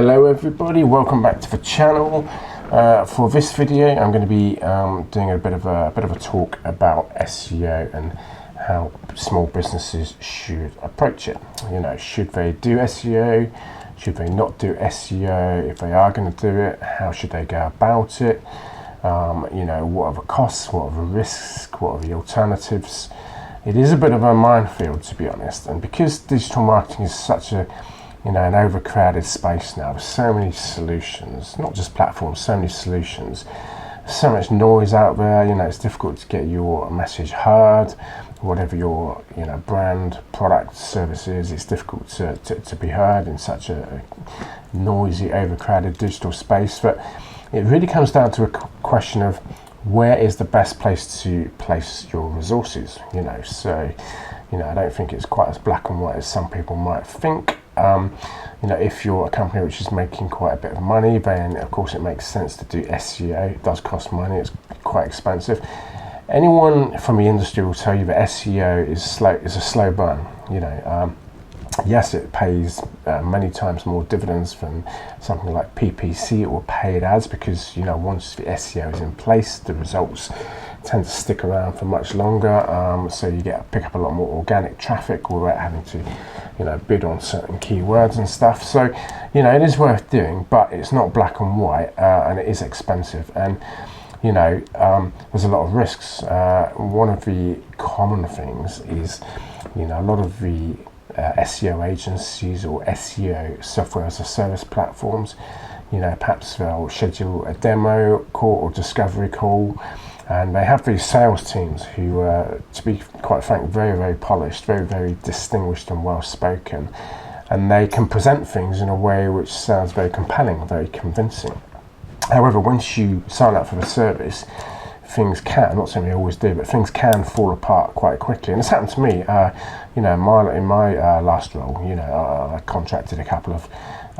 Hello everybody, welcome back to the channel. For this video I'm going to be doing a bit of a talk about SEO and how small businesses should approach it. You know, should they do SEO? Should they not do SEO? If they are going to do it, how should they go about it? You know, what are the costs? What are the risks? What are the alternatives? It is a bit of a minefield, to be honest, and because digital marketing is such a an overcrowded space now, with so many solutions, not just platforms, so many solutions, so much noise out there. You know, it's difficult to get your message heard, whatever your brand, product, service is. It's difficult to be heard in such a noisy, overcrowded digital space. But it really comes down to a question of where is the best place to place your resources. So I don't think it's quite as black and white as some people might think. If you're a company which is making quite a bit of money, then of course it makes sense to do SEO. It does cost money, it's quite expensive. Anyone from the industry will tell you that SEO is a slow burn. Yes, it pays many times more dividends than something like PPC or paid ads, because once the SEO is in place, the results tend to stick around for much longer, so you pick up a lot more organic traffic without having to bid on certain keywords and stuff. So it is worth doing, but it's not black and white, and it is expensive, and there's a lot of risks. One of the common things is a lot of the SEO agencies or SEO software as a service platforms, perhaps they'll schedule a demo call or discovery call, and they have these sales teams who to be quite frank, very, very polished, very, very distinguished and well spoken, and they can present things in a way which sounds very compelling, very convincing. However, once you sign up for the service, things can, not saying they always do, but things can fall apart quite quickly. And it's happened to me. In my last role, I contracted a couple of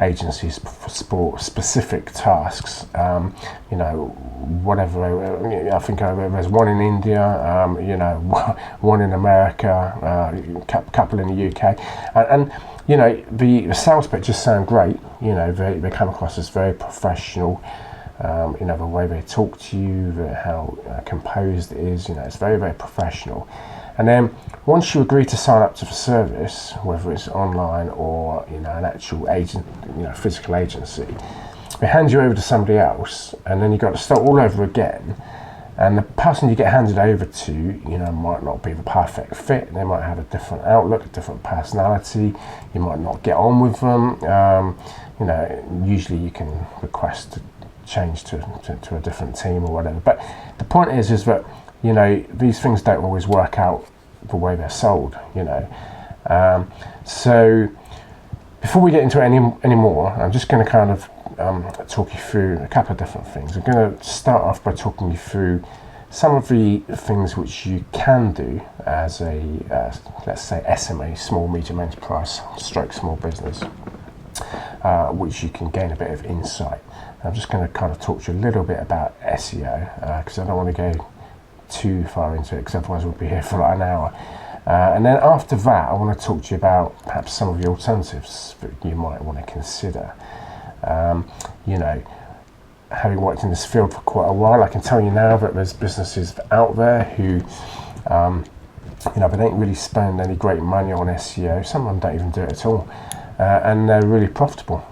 agencies for specific tasks. Whatever. I think there's one in India, one in America, a couple in the UK, and the sales pitches sound great. They come across as very professional. The way they talk to you, how composed it is, it's very, very professional. And then once you agree to sign up to the service, whether it's online or an actual agent, physical agency, they hand you over to somebody else, and then you've got to start all over again. And the person you get handed over to, might not be the perfect fit. They might have a different outlook, a different personality. You might not get on with them. Usually you can request to change to a different team or whatever. But the point is that these things don't always work out the way they're sold. So before we get into it any more, I'm just going to kind of talk you through a couple of different things. I'm going to start off by talking you through some of the things which you can do as a let's say SME, small medium enterprise stroke small business, which you can gain a bit of insight. I'm just going to kind of talk to you a little bit about SEO, because I don't want to go too far into it, because otherwise we'll be here for like an hour. And then after that, I want to talk to you about perhaps some of the alternatives that you might want to consider. Having worked in this field for quite a while, I can tell you now that there's businesses out there who, they don't really spend any great money on SEO. Some of them don't even do it at all. And they're really profitable,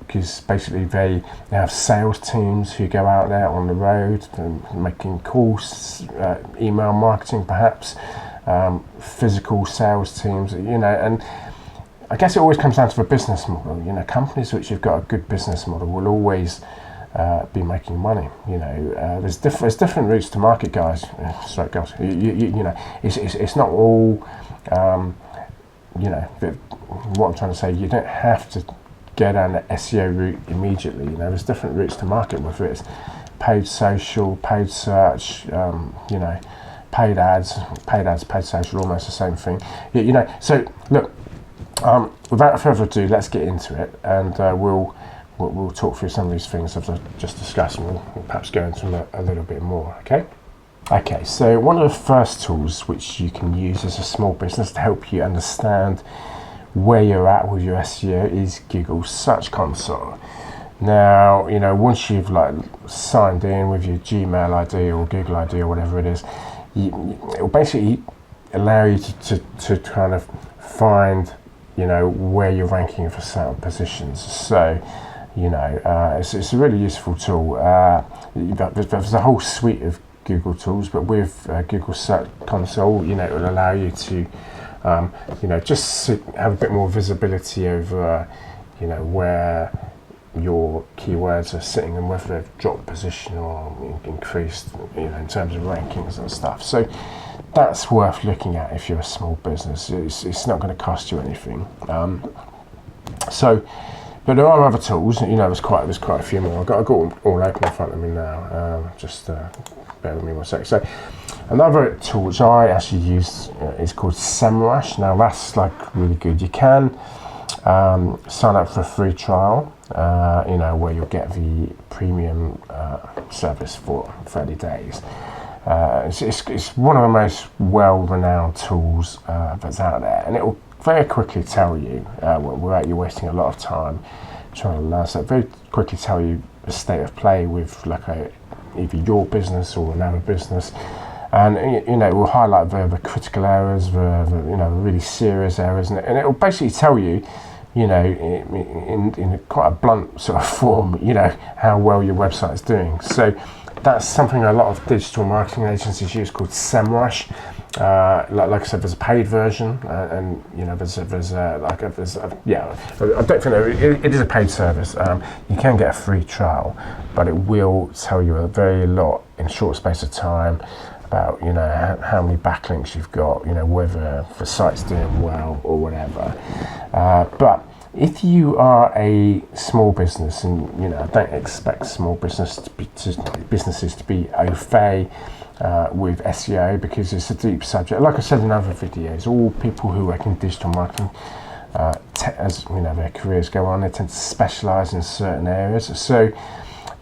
because basically they have sales teams who go out there on the road and making calls, email marketing perhaps, physical sales teams, and I guess it always comes down to the business model. Companies which have got a good business model will always be making money. There's different routes to market, guys. Sorry, girls. It's not all. What I'm trying to say, you don't have to go down the SEO route immediately. There's different routes to market, whether it's paid social, paid search, paid ads, paid social, almost the same thing. So look, without further ado, let's get into it, and we'll talk through some of these things as I've just discussed, and we'll perhaps go into them a little bit more. Okay, so one of the first tools which you can use as a small business to help you understand where you're at with your SEO is Google Search Console. Now, once you've signed in with your Gmail ID or Google ID or whatever it is, it will basically allow you to kind of find, where you're ranking for certain positions. So, it's a really useful tool. There's a whole suite of Google tools, but with Google Search Console, it will allow you to, just have a bit more visibility over, where your keywords are sitting and whether they've dropped position or increased, in terms of rankings and stuff. So that's worth looking at if you're a small business. It's not going to cost you anything. But there are other tools. There's quite a few more. I've got them all open in front of me now. Just bear with me 1 sec. So another tool which I actually use is called SEMrush. Now that's really good. You can sign up for a free trial, where you'll get the premium service for 30 days. It's one of the most well-renowned tools that's out there, and it will very quickly tell you, without you wasting a lot of time trying to learn, so very quickly tell you the state of play with either your business or another business, and it will highlight the critical errors, the really serious errors, and it will basically tell you, in a quite a blunt sort of form, how well your website is doing. So that's something a lot of digital marketing agencies use, called SEMrush. Like I said, there's a paid version, and I don't think it is a paid service. You can get a free trial, but it will tell you a very lot in a short space of time about how many backlinks you've got, whether the site's doing well or whatever. But if you are a small business, and I don't expect small businesses to be au fait with SEO, because it's a deep subject. Like I said in other videos, all people who work in digital marketing, as their careers go on, they tend to specialise in certain areas. So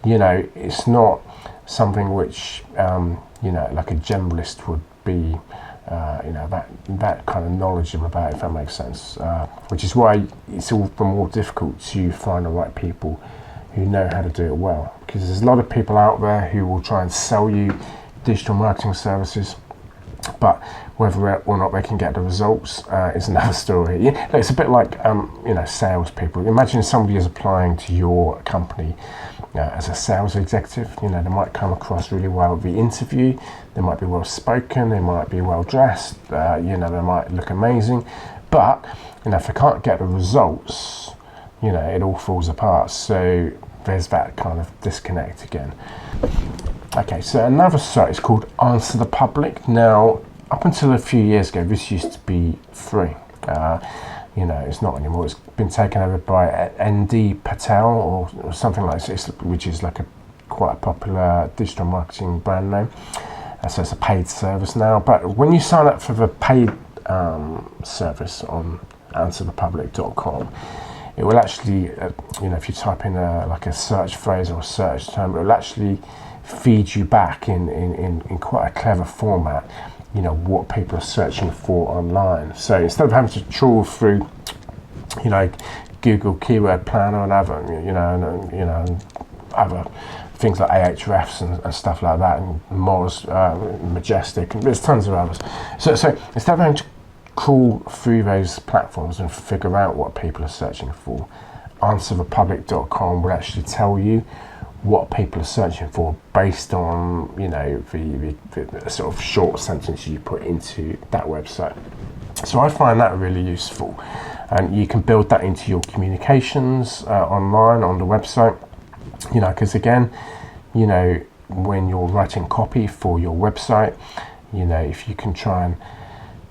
it's not something which like a generalist would be that kind of knowledgeable about, if that makes sense, which is why it's all the more difficult to find the right people who know how to do it well, because there's a lot of people out there who will try and sell you digital marketing services, but whether or not they can get the results is another story. It's a bit like salespeople. Imagine somebody is applying to your company as a sales executive. They might come across really well at the interview, they might be well spoken, they might be well dressed, they might look amazing, but if they can't get the results, it all falls apart. So there's that kind of disconnect again. Okay, so another site is called Answer the Public. Now, up until a few years ago, this used to be free. It's not anymore. It's been taken over by ND Patel or something like this, which is quite a popular digital marketing brand name. So it's a paid service now. But when you sign up for the paid service on answerthepublic.com, it will actually, if you type in a search phrase or a search term, it will actually feed you back in quite a clever format, what people are searching for online. So instead of having to trawl through, Google Keyword Planner and other things like Ahrefs and stuff like that, and Moz, Majestic, and there's tons of others. So instead of having to crawl through those platforms and figure out what people are searching for, answerthepublic.com will actually tell you what people are searching for based on the sort of short sentence you put into that website. So I find that really useful, and you can build that into your communications online on the website, because again, when you're writing copy for your website, if you can try and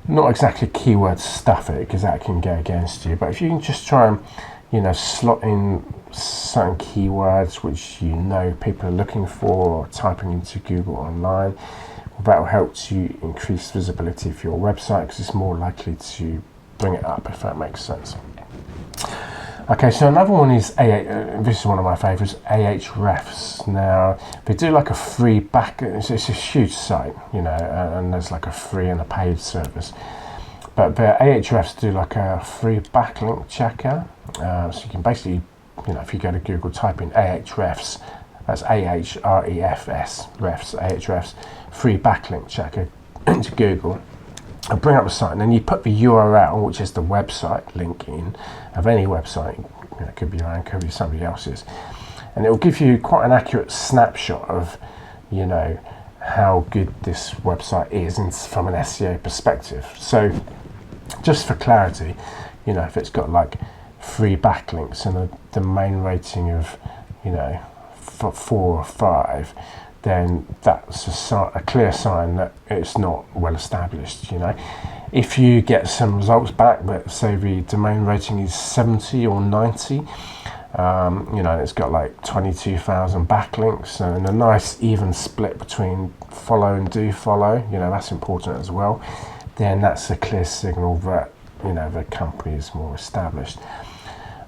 not exactly keyword stuff it, because that can go against you, but if you can just try and slot in certain keywords which people are looking for or typing into Google online, that will help to increase visibility for your website, because it's more likely to bring it up, if that makes sense. Okay, so another one is this is one of my favourites, Ahrefs. Now they do a free it's a huge site, and there's a free and a paid service. But the Ahrefs do like a free backlink checker, so you can basically, if you go to Google, type in Ahrefs, that's Ahrefs, refs, Ahrefs, free backlink checker into Google, and bring up the site, and then you put the URL, which is the website link in of any website. It could be your own, could be somebody else's, and it will give you quite an accurate snapshot of, how good this website is from an SEO perspective. So, just for clarity, if it's got like 3 backlinks and a domain rating of, 4 or 5, then that's a clear sign that it's not well established. If you get some results back, but say the domain rating is 70 or 90, it's got like 22,000 backlinks and a nice even split between follow and do follow, that's important as well, then that's a clear signal that, the company is more established.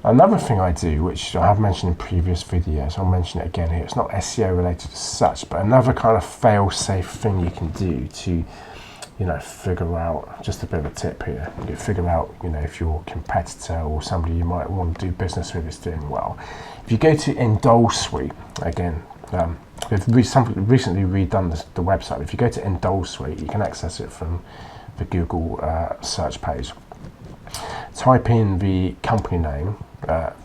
Another thing I do, which I have mentioned in previous videos, I'll mention it again here, it's not SEO related as such, but another kind of fail-safe thing you can do to, figure out, just a bit of a tip here, you figure out, if your competitor or somebody you might want to do business with is doing well. If you go to Endol Suite, again, they've recently redone the website. If you go to Endol Suite, you can access it from the Google search page. Type in the company name,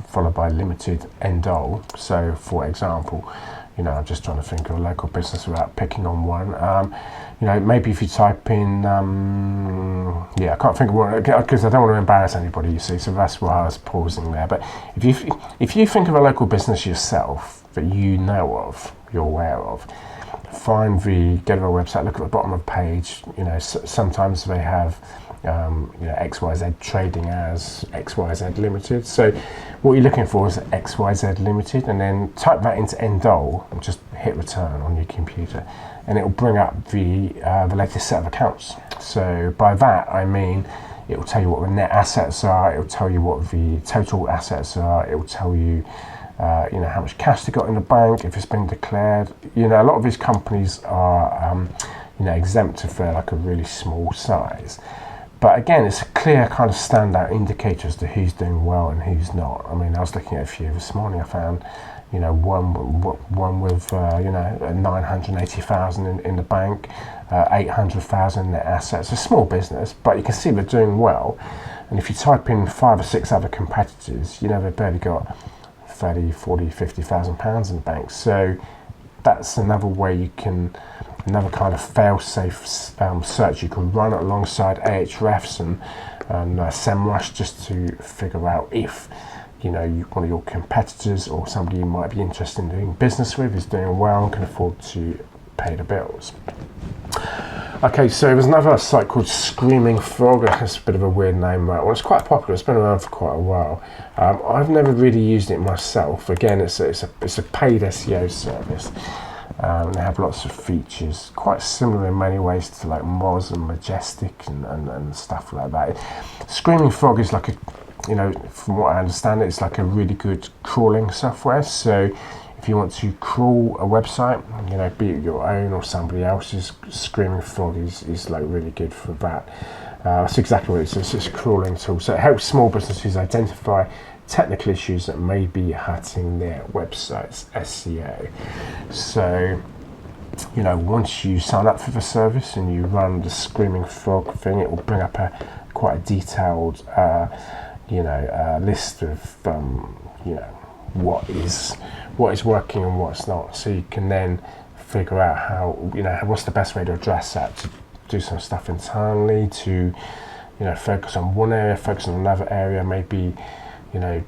followed by limited Endol. So, for example, I'm just trying to think of a local business without picking on one. Maybe if you type in, I can't think of one because I don't want to embarrass anybody, you see. So that's why I was pausing there. But if you think of a local business yourself that you know of, you're aware of, go to a website, look at the bottom of the page. Sometimes they have XYZ trading as XYZ Limited. So what you're looking for is XYZ Limited, and then type that into Endol and just hit return on your computer, and it will bring up the latest set of accounts. So by that I mean it will tell you what the net assets are, it will tell you what the total assets are, it will tell you how much cash they got in the bank, if it's been declared. A lot of these companies are exempt if they're like a really small size. But again, it's a clear kind of standout indicator as to who's doing well and who's not. I mean, I was looking at a few this morning. I found, one with 980,000 in the bank, 800,000 net assets. A small business, but you can see they're doing well. And if you type in 5 or 6 other competitors, they've barely got 30, 40, 50,000 pounds in the bank. So that's another way another kind of fail-safe search you can run alongside Ahrefs and SEMrush, just to figure out if one of your competitors or somebody you might be interested in doing business with is doing well and can afford to pay the bills. Okay, so there's another site called Screaming Frog. It's a bit of a weird name, right? Well, it's quite popular. It's been around for quite a while. I've never really used it myself. Again, it's a paid SEO service. They have lots of features, quite similar in many ways to like Moz and Majestic and stuff like that. Screaming Frog is like from what I understand, it's like a really good crawling software. So if you want to crawl a website, be it your own or somebody else's, Screaming Frog is like really good for that. That's exactly what it is. It's a crawling tool. So it helps small businesses identify technical issues that may be hurting their website's SEO. So, once you sign up for the service and you run the Screaming Frog thing, it will bring up quite a detailed, list of, what is working and what's not. So you can then figure out how, what's the best way to address that, to do some stuff internally, to, focus on one area, focus on another area, maybe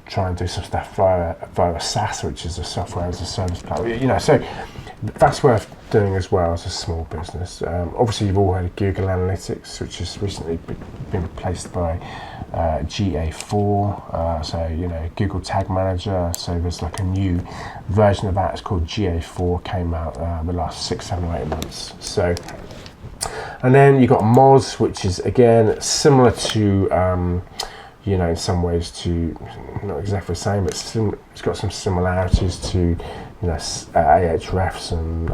try and do some stuff via SaaS, which is a software as a service platform. So that's worth doing as well as a small business. Obviously, you've all heard of Google Analytics, which has recently been replaced by GA4. So Google Tag Manager. So there's like a new version of that. It's called GA4. Came out the last 6, 7, or 8 months. So, and then you got Moz, which is again similar to. In some ways to, not exactly the same, but it's got some similarities to, Ahrefs and,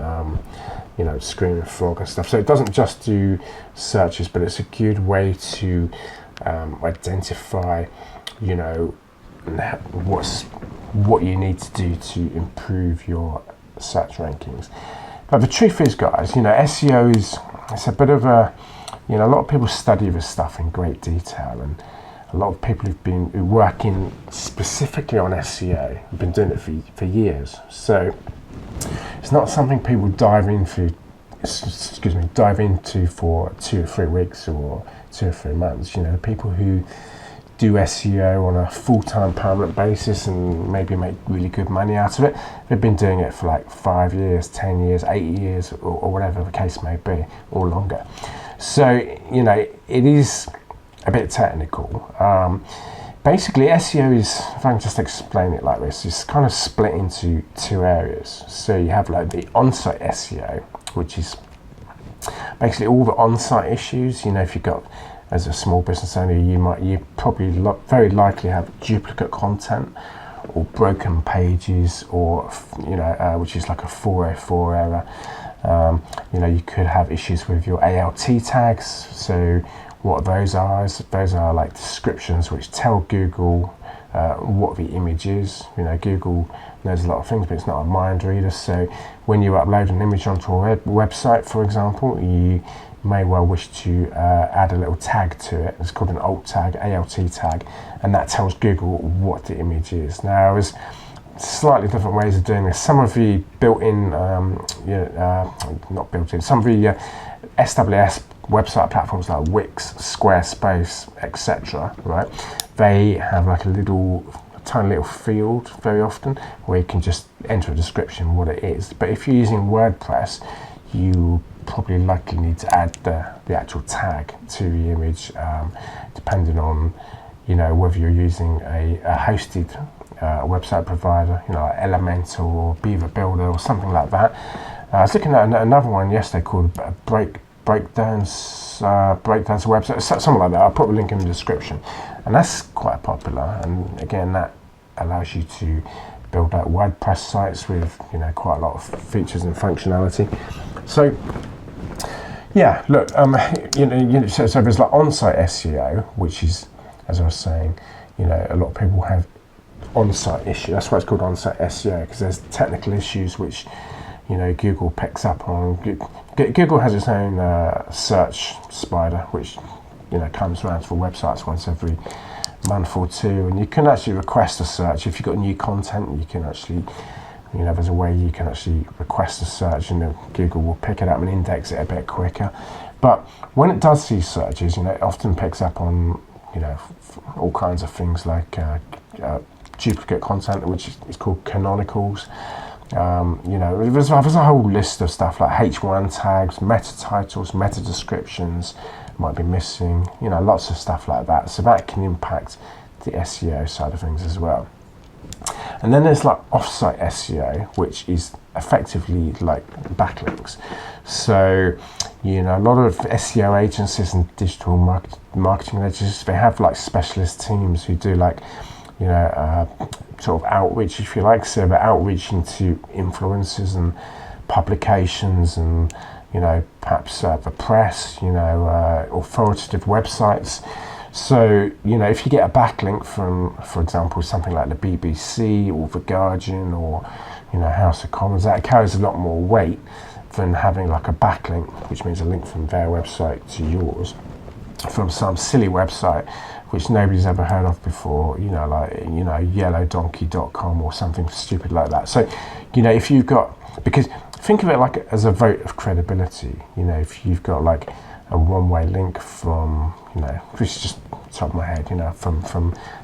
screaming frog and stuff. So it doesn't just do searches, but it's a good way to identify, what you need to do to improve your search rankings. But the truth is, guys, SEO it's a bit of a, a lot of people study this stuff in great detail, and a lot of people who've been working specifically on SEO have been doing it for years. So it's not something people dive into for 2 or 3 weeks or 2 or 3 months. People who do SEO on a full-time permanent basis and maybe make really good money out of it, they've been doing it for like 5 years, 10 years, 8 years, or whatever the case may be, or longer. So, it is a bit technical. Basically, SEO is, if I can just explain it like this, it's kind of split into 2 areas. So you have like the on-site SEO, which is basically all the on-site issues. If you've got, as a small business owner, you probably very likely have duplicate content or broken pages, or which is like a 404 error. You could have issues with your ALT tags. So what those are like descriptions which tell Google what the image is. Google knows a lot of things, but it's not a mind reader. So when you upload an image onto a website, for example, you may well wish to add a little tag to it. It's called an alt tag, ALT tag, and that tells Google what the image is. Now, there's slightly different ways of doing this. Some of the built-in, not built-in, some of the SWS website platforms like Wix, Squarespace, etc., right? They have like a tiny little field very often where you can just enter a description, what it is. But if you're using WordPress, you probably likely need to add the actual tag to the image, depending on whether you're using a hosted website provider, like Elementor or Beaver Builder or something like that. I was looking at another one yesterday called Breakdance website, something like that. I'll put the link in the description, and that's quite popular. And again, that allows you to build out WordPress sites with quite a lot of features and functionality. So yeah, look, so there's like on-site SEO, which is, as I was saying, a lot of people have on-site issues. That's why it's called on-site SEO, because there's technical issues which Google picks up on. Google has its own search spider, which comes around for websites once every month or 2, and you can actually request a search if you've got new content. You can actually, there's a way you can actually request a search, and Google will pick it up and index it a bit quicker. But when it does see searches, it often picks up on all kinds of things like duplicate content, which is called canonicals. There's a whole list of stuff like H1 tags, meta titles, meta descriptions might be missing, lots of stuff like that. So that can impact the SEO side of things as well. And then there's like off-site SEO, which is effectively like backlinks. So, a lot of SEO agencies and digital marketing agencies, they have like specialist teams who do like, sort of outreach, if you like. So they're outreaching to influencers and publications and, perhaps the press, authoritative websites. So, if you get a backlink from, for example, something like the BBC or The Guardian or, House of Commons, that carries a lot more weight than having like a backlink, which means a link from their website to yours, from some silly website which nobody's ever heard of before, yellowdonkey.com or something stupid like that. So, if you've got, because think of it like as a vote of credibility, if you've got like a one-way link from, this is just top of my head, from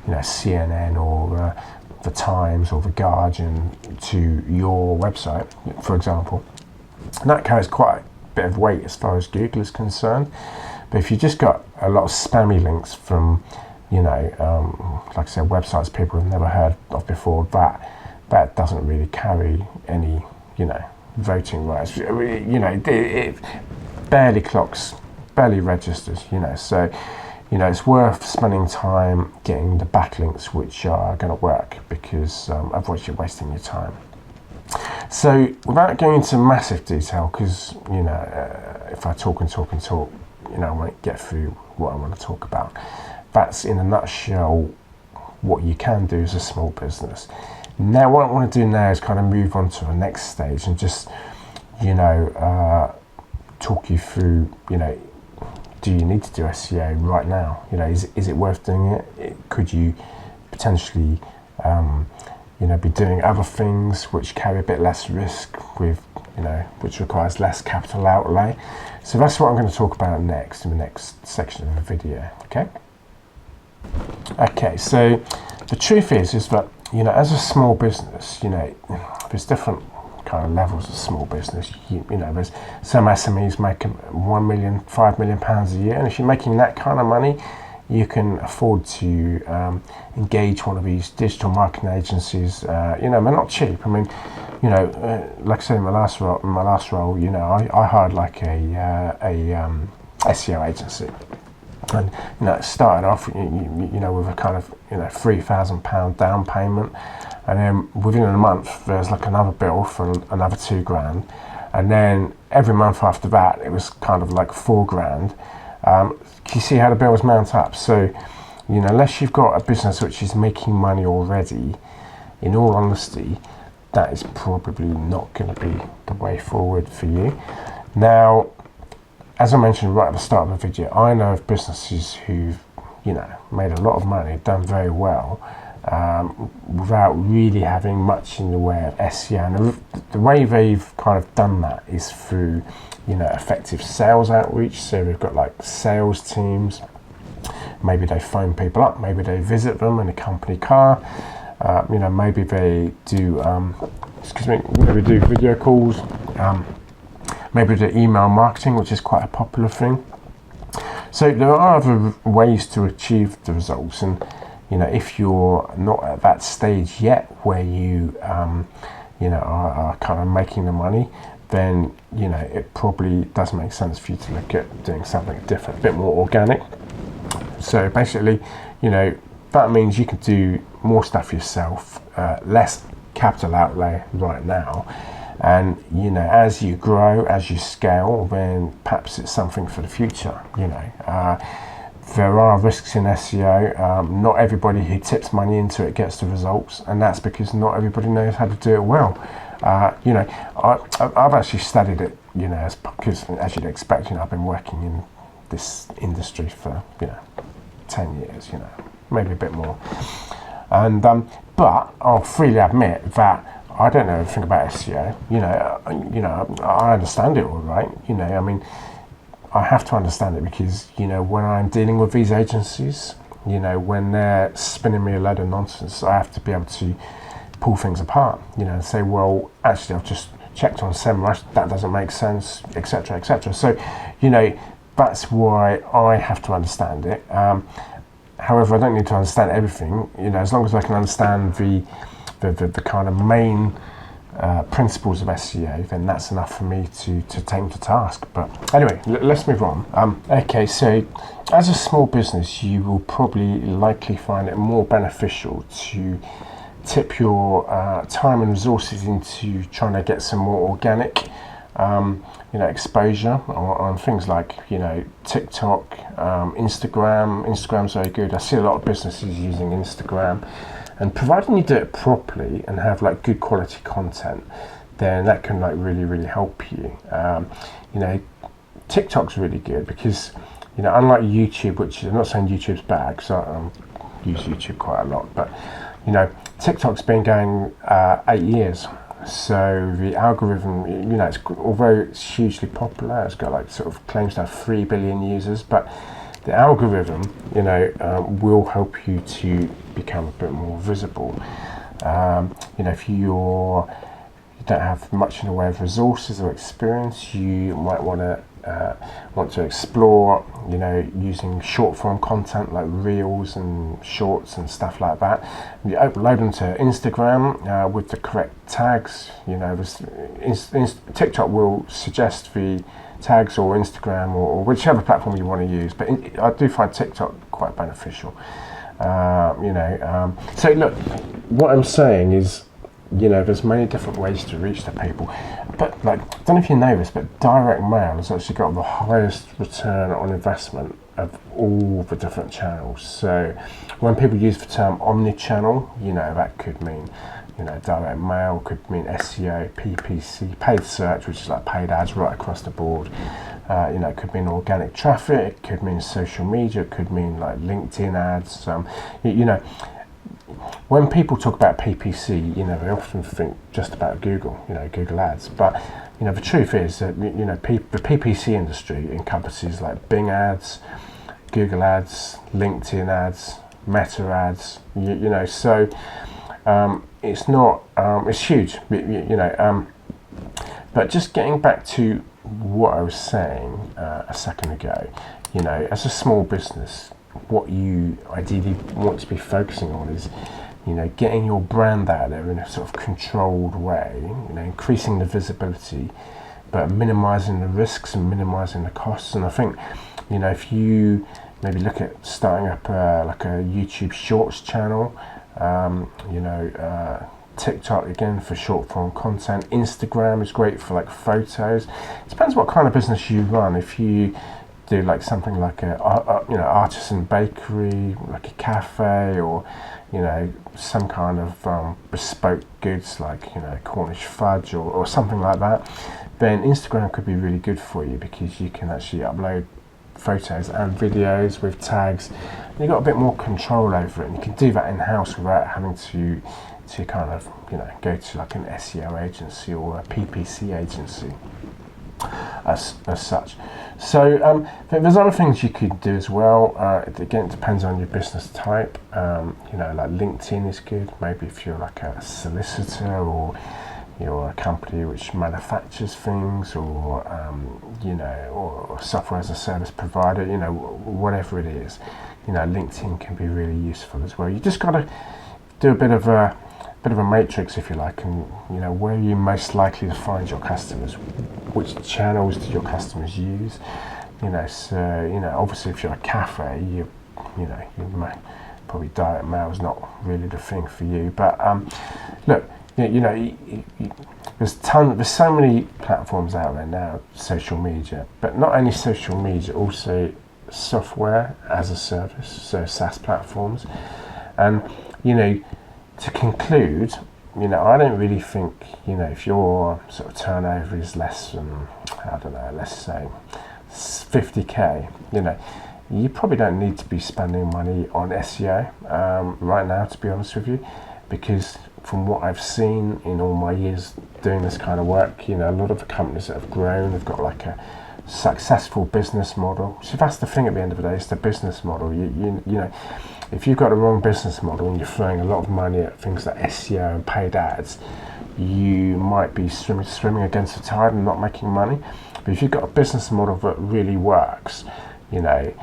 CNN or the Times or the Guardian to your website, for example, and that carries quite a bit of weight as far as Google is concerned. But if you just got a lot of spammy links from, like I said, websites people have never heard of before, that doesn't really carry any, voting rights. It barely clocks, barely registers, So, it's worth spending time getting the backlinks which are going to work, because otherwise you're wasting your time. So without going into massive detail, because if I talk and talk and talk, I won't get through what I want to talk about. That's in a nutshell what you can do as a small business. Now what I want to do now is kind of move on to the next stage and just talk you through, do you need to do SEO right now? Is it worth doing it? Could you potentially be doing other things which carry a bit less risk with which requires less capital outlay? So that's what I'm going to talk about next in the next section of the video. Okay, so the truth is that as a small business, there's different kind of levels of small business. There's some SMEs making 1 million, 5 million pounds a year, and if you're making that kind of money, you can afford to engage one of these digital marketing agencies. They're not cheap. I mean, like I said in my last role, I hired like a SEO agency, and it started off, with a kind of £3,000 down payment, and then within a month there's like another bill for another £2,000, and then every month after that it was kind of like £4,000. You see how the bills mount up. So unless you've got a business which is making money already, in all honesty, that is probably not going to be the way forward for you. Now, as I mentioned right at the start of the video, I know of businesses who've made a lot of money, done very well, without really having much in the way of SEO. And the way they've kind of done that is through effective sales outreach. So we've got like sales teams. Maybe they phone people up, maybe they visit them in a company car, maybe they do maybe do video calls, maybe do email marketing, which is quite a popular thing. So there are other ways to achieve the results, and if you're not at that stage yet where you are kind of making the money, then it probably does make sense for you to look at doing something different, a bit more organic. So basically, that means you can do more stuff yourself, less capital outlay right now, and as you grow, as you scale, then perhaps it's something for the future. There are risks in SEO. Not everybody who tips money into it gets the results, and that's because not everybody knows how to do it well. I've actually studied it, because as you'd expect, I've been working in this industry for 10 years, maybe a bit more, and but I'll freely admit that I don't know everything about SEO. I understand it all right. I mean, I have to understand it because when I'm dealing with these agencies, when they're spinning me a load of nonsense, I have to be able to pull things apart, and say, well, actually, I've just checked on SEMrush, that doesn't make sense, etc., etc. So, that's why I have to understand it. However, I don't need to understand everything. As long as I can understand the kind of main principles of SEO, then that's enough for me to take them to task. But anyway, let's move on. Okay, so as a small business, you will probably likely find it more beneficial to tip your time and resources into trying to get some more organic exposure on things like TikTok, Instagram. Instagram's very good. I see a lot of businesses using Instagram, and providing you do it properly and have like good quality content, then that can like really help you. TikTok's really good because unlike YouTube, which I'm not saying YouTube's bad because I use YouTube quite a lot, but TikTok's been going 8 years. So the algorithm, although it's hugely popular, it's got like sort of claims to have 3 billion users, but the algorithm, will help you to become a bit more visible. If you don't have much in the way of resources or experience, you might want to explore, using short form content like reels and shorts and stuff like that. You upload them to Instagram with the correct tags. TikTok will suggest the tags, or Instagram, or whichever platform you want to use. But I do find TikTok quite beneficial. So look, what I'm saying is, you know, there's many different ways to reach the people. But like, I don't know if you know this, but direct mail has actually got the highest return on investment of all the different channels. So when people use the term omni-channel, you know, that could mean, you know, direct mail, could mean SEO, PPC, paid search, which is like paid ads right across the board. You know, it could mean organic traffic, it could mean social media, it could mean like LinkedIn ads. You know, when people talk about PPC, you know, they often think just about Google, you know, Google ads. But, you know, the truth is that, you know, the PPC industry encompasses like Bing ads, Google ads, LinkedIn ads, Meta ads, you know, so it's not, it's huge, you know. But just getting back to what I was saying a second ago, you know, as a small business, what you ideally want to be focusing on is, you know, getting your brand out there in a sort of controlled way, you know, increasing the visibility, but minimizing the risks and minimizing the costs. And I think, you know, if you maybe look at starting up like a YouTube Shorts channel, you know, TikTok again for short form content, Instagram is great for like photos. It depends what kind of business you run. If you do like something like a you know, artisan bakery, like a cafe, or, you know, some kind of bespoke goods like, you know, Cornish fudge or something like that, then Instagram could be really good for you, because you can actually upload photos and videos with tags. You've got a bit more control over it, and you can do that in-house without having to kind of, you know, go to like an SEO agency or a PPC agency as such. So there's other things you could do as well. Again, it depends on your business type. You know, like LinkedIn is good. Maybe if you're like a solicitor, or you're a company which manufactures things, or you know, or software as a service provider, you know, whatever it is, you know, LinkedIn can be really useful as well. You just got to do a bit of a matrix, if you like, and, you know, where are you most likely to find your customers, which channels do your customers use, you know. So, you know, obviously if you're a cafe, you know, you might probably direct mail is not really the thing for you. But look, you know, there's so many platforms out there now, social media, but not only social media, also software as a service, so SaaS platforms. And, you know, to conclude, you know, I don't really think, you know, if your sort of turnover is less than, I don't know, let's say 50k, you know, you probably don't need to be spending money on SEO right now, to be honest with you, because from what I've seen in all my years doing this kind of work, you know, a lot of the companies that have grown have got like a successful business model. So that's the thing at the end of the day, it's the business model. You know, if you've got a wrong business model and you're throwing a lot of money at things like SEO and paid ads, you might be swimming against the tide and not making money. But if you've got a business model that really works, you know,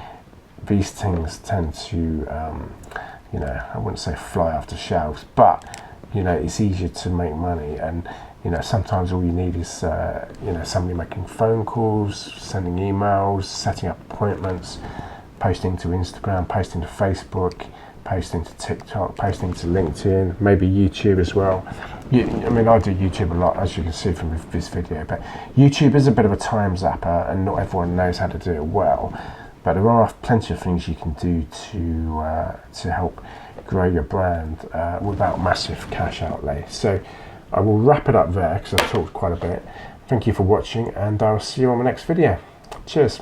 these things tend to, you know, I wouldn't say fly off the shelves, but, you know, it's easier to make money. And, you know, sometimes all you need is, you know, somebody making phone calls, sending emails, setting up appointments, posting to Instagram, posting to Facebook, posting to TikTok, posting to LinkedIn, maybe YouTube as well. I mean, I do YouTube a lot, as you can see from this video, but YouTube is a bit of a time zapper, and not everyone knows how to do it well. But there are plenty of things you can do to help grow your brand without massive cash outlay. So I will wrap it up there, because I've talked quite a bit. Thank you for watching, and I'll see you on the next video. Cheers.